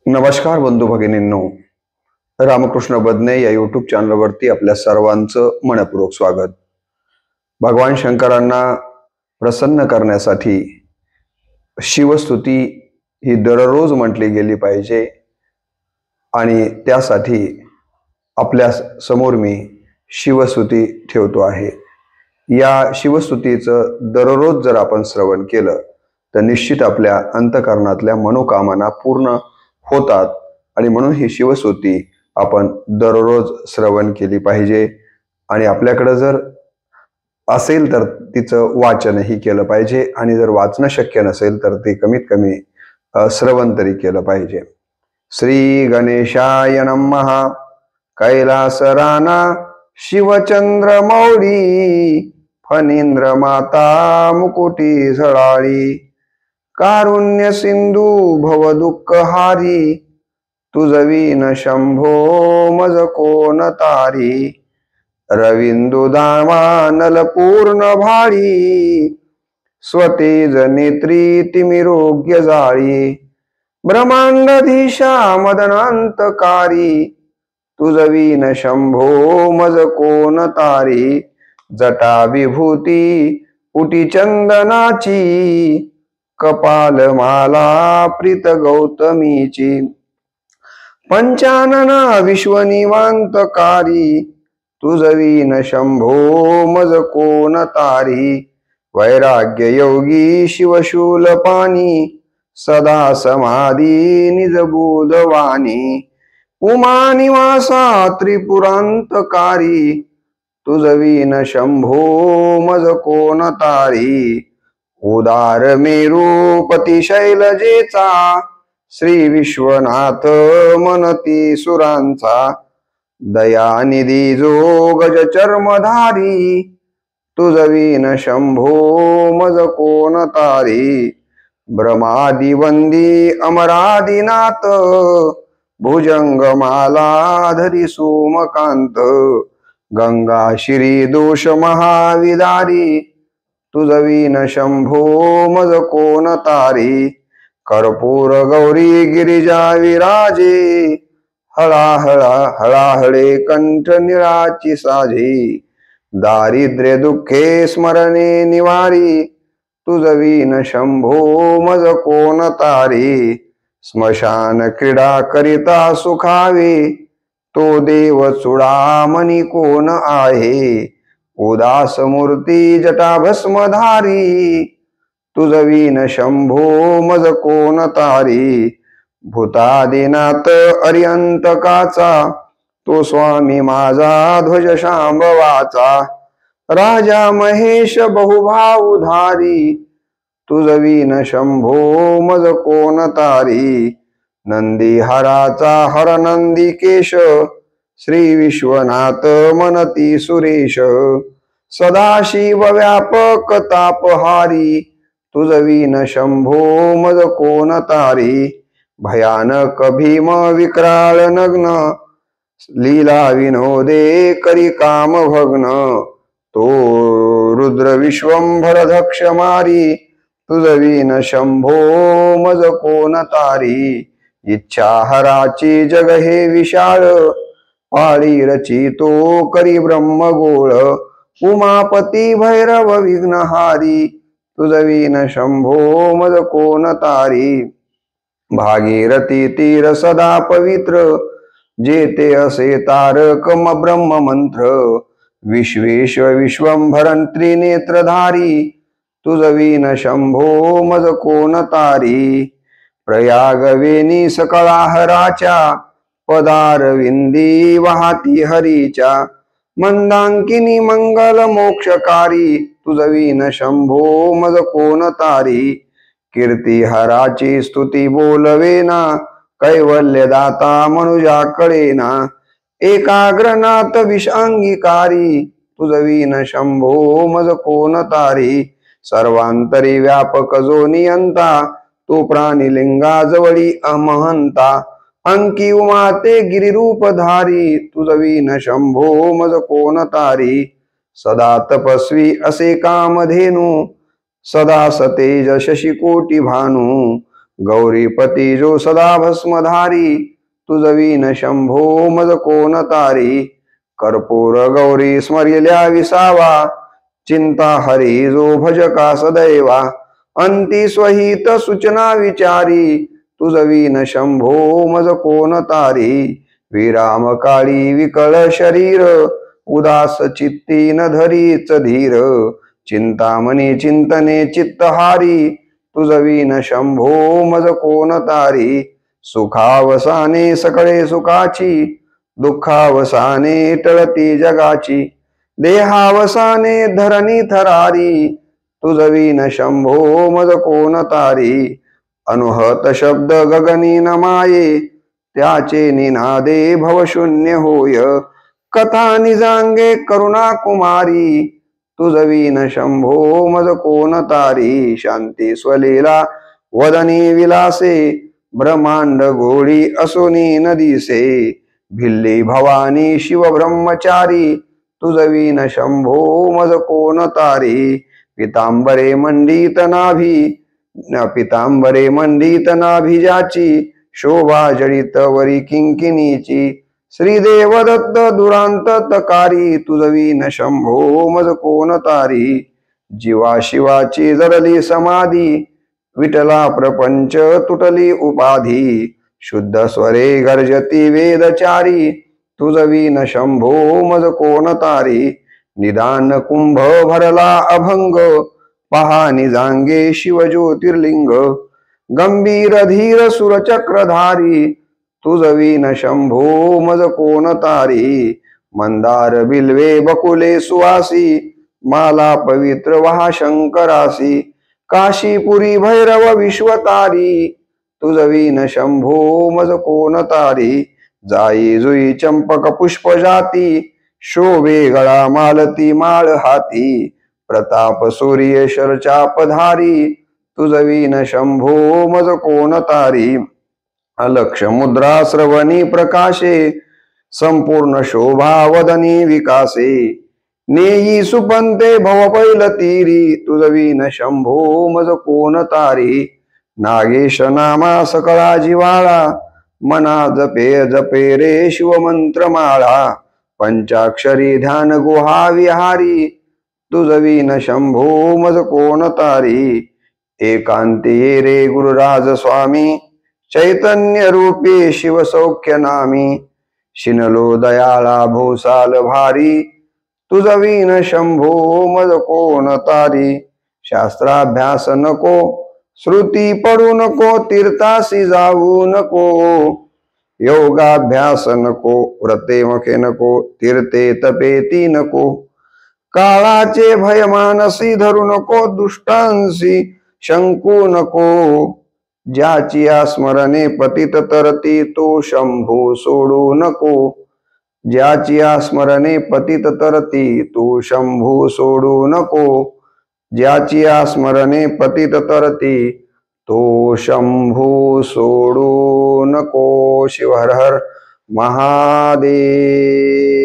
नमस्कार बंधू भगिनींनो, रामकृष्ण बदने या यूट्यूब चॅनलवरती आपल्या सर्वांचं मनपूर्वक स्वागत। भगवान शंकरांना प्रसन्न करण्यासाठी शिवस्तुती ही दररोज म्हटली गेली पाहिजे आणि त्यासाठी आपल्या समोर मी शिवस्तुती ठेवतो आहे। या शिवस्तुतीचं दररोज जर आपण श्रवण केलं तर निश्चित आपल्या अंतःकरणातल्या मनोकामना पूर्ण होतात आणि म्हणून ही शिवस्तुती आपण दररोज श्रवण केली पाहिजे। आणि आपल्याकडे जर असेल तर तिचं वाचनही केलं पाहिजे आणि जर वाचणं शक्य नसेल तर ते कमीत कमी श्रवण तरी केलं पाहिजे। श्री गणेशाय नमः। कैलासराना शिवचंद्र मौली, फणींद्र माता मुकुटी झळाळी, कारुण्य सिंधू भव दुःखहारी, तुझवीन शंभो मज कोण तारी, रविंदु दावानल पूर्ण भाळी, स्वतेज नेत्री तिमिरोग्य जाळी, ब्रह्मांडधीशा मदनांतकारी, तुझवीन शंभो मज कोण तारी, जटा विभूती पुटी चंदनाची, कपाल माला प्रीत गौतमीची, पंचानना विश्वनिवांतकारी, तुझवीन शंभो मज कोण तारी, वैराग्य योगी शिवशूल पाणी, सदा समाधी निज बोधवाणी, उमा निवासा त्रिपुरांतकारी, तुझवीन शंभो मज कोण तारी, उदार मेरूपती शैलजेचा, श्री विश्वनाथ मनती सुरांचा, दयानिधी जो गज चर्मधारी, तुझवीन शंभो मज कोण तारी, ब्रह्मादि वंदी अमरादिनाथ, भुजंगमाला धरी सोमकांत, गंगा श्री दोष महाविदारी, तुझवीन शंभो मज कोण तारी, कर्पूर गौरी गिरिजा विराजे, हळाहळा हळाहळे कंठ निळाची साजे, दारिद्र्य दुःखे स्मरणे निवारी, तुझवीन शंभो मज कोण तारी, स्मशान क्रीडा करिता सुखावे, तो देव चुडामणी कोण आहे, उदास मूर्ती जटा भस्मधारी, तुझवीन शंभो मज कोण तारी, भूतादिनाथ अर्यंतकाचा, तो स्वामी माझा ध्वज शांभवाचा, राजा महेश बहुभावधारी, तुझवीन शंभो मज कोण तारी, नंदी हराचा हर नंदिकेश, श्री विश्वनाथ मनती सुरेश, सदाशिव व्यापक तापहारी, तुझवीन शंभो मज कोण तारी, भयानक भीम विक्राळ नग्न, लीला विनोदे करी काम भग्न, तो रुद्र विश्वंभर दक्ष मारी, तुझवीन शंभो मज कोण तारी, इच्छा हराची जग हे विशाळ, पाळी रचितो करी ब्रह्मगोळ, उमापती भैरव विघ्नहारी, तुझवीन शंभो मज कोण तारी, भागीरथी तीर सदा पवित्र, जेते असे तारक ब्रह्म मंत्र, विश्वेश्व विश्वंभरन त्रिनेत्रधारी, तुझवीन शंभो मज कोण तारी, प्रयाग वेणी सकळाहराच्या, पदारविंदी वाहती हरीच्या, मंदांकिनी मंगल मोक्षकारी, तुझवीन शंभो मज कोण तारी, कीर्ती हराची स्तुती बोलवेना, कैवल्य दाता मनुजा कळेना, एकाग्रनाथ विषांगीकारी, तुझवीन शंभो मज कोण तारी, सर्वांतरी व्यापक जो नियंता, तो प्राणिलिंगा जवळी अमहंता, अंकी उमाते गिरिरूपधारी, तुझवीन शंभो मज कोण तारी, सदा तपस्वी असे कामधेनु, सदा सतेज शशिकोटी भानु, गौरीपती जो सदा भस्मधारी, तुझवीन शंभो मज कोण तारी. कर्पूर गौरी स्मरिल्या विसावा, चिंता हरी जो भजका सदैवा. अंती स्वहित सूचना विचारी, तुझवीन शंभो मज कोण तारी. विराम काळी विकळ शरीर, उदास चित्ती न धरीच धीर. चिंतामणी चिंतने चित्तहारी, तुझवीन शंभो मज कोण तारी. सुखावसाने सकळे सुखाची, दुःखावसाने टळती जगाची. देहावसाने धरणी थरारी, तुझवीन शंभो मज कोण तारी. अनुहत शब्द गगनी न माये, त्याचे निनादे भवशून्य होय. कथा निजांगे करुणा कुमारी, तुझवीन शंभो मज कोण तारी. शांती स्वलीला वदनी विलासे, ब्रह्मांड गोळी असुनी न दिसे. भिल्ली भवानी शिव ब्रह्मचारी, तुझवीन शंभो मज कोण तारी. पितांबरे मंडित नाभिजाची, शोभा जडित वरी किंकिणीची. श्रीदेव दत्त दुरांत तकारी, तुझवीन शंभो मज कोण तारी. जीवा शिवाची जडली समाधी, विठला प्रपंच तुटली उपाधी. शुद्ध स्वरे गर्जती वेदचारी, तुझवीन शंभो मज कोण तारी. निदान कुंभ भरला अभंग, पहा निजांगे शिव ज्योतिर्लिंग. गंभीर धीर सुरचक्रधारी, तुझवीन शंभो मज कोण तारी. मंदार बिल्वे बकुले सुवासी, माला पवित्र वहा शंकरासी. काशीपुरी भैरव विश्वतारी, तुझवीन शंभो मज कोण तारी. जाई जुई चंपक पुष्प जाती, शोभे गळा मालती माळ हाती. प्रताप सूर्य शरचापधारी, तुझवीन शंभो मज कोण तारी. अलक्ष मुद्रा श्रवणी प्रकाशे, संपूर्ण शोभा वदनी विकासे. नेयी सुपंते भवपैल तीरी, तुझवीन शंभो मज कोण तारी. नागेश नामा सकळा जिवाळा, मना जपे जपे रे शिवमंत्रमाळा. पंचाक्षरी ध्यान गुहा विहारी, तुझवीन शंभो मज कोण तारी. एकांती ये रे गुरुराज स्वामी, चैतन्य रूपे शिव सौख्य नामी. शिनलो दयाळा भोसाल भारी, तुझवीन शंभो मज कोण तारी. शास्त्राभ्यास नको, श्रुती पडू नको, तीर्थासी जाऊ नको. योगाभ्यास नको, व्रते मखे नको, तीर्थे तपेती नको. काळाचे भय मानसी धरू नको, दुष्टांसी शंकू नको. ज्याची स्मरणे पतित तरती, तो शंभू सोडू नको. ज्याची स्मरणे पतित तरती, तो शंभू सोडू नको. ज्याची स्मरणे पतित तरती, तो शंभू सोडू नको. शिव हर हर महादेव.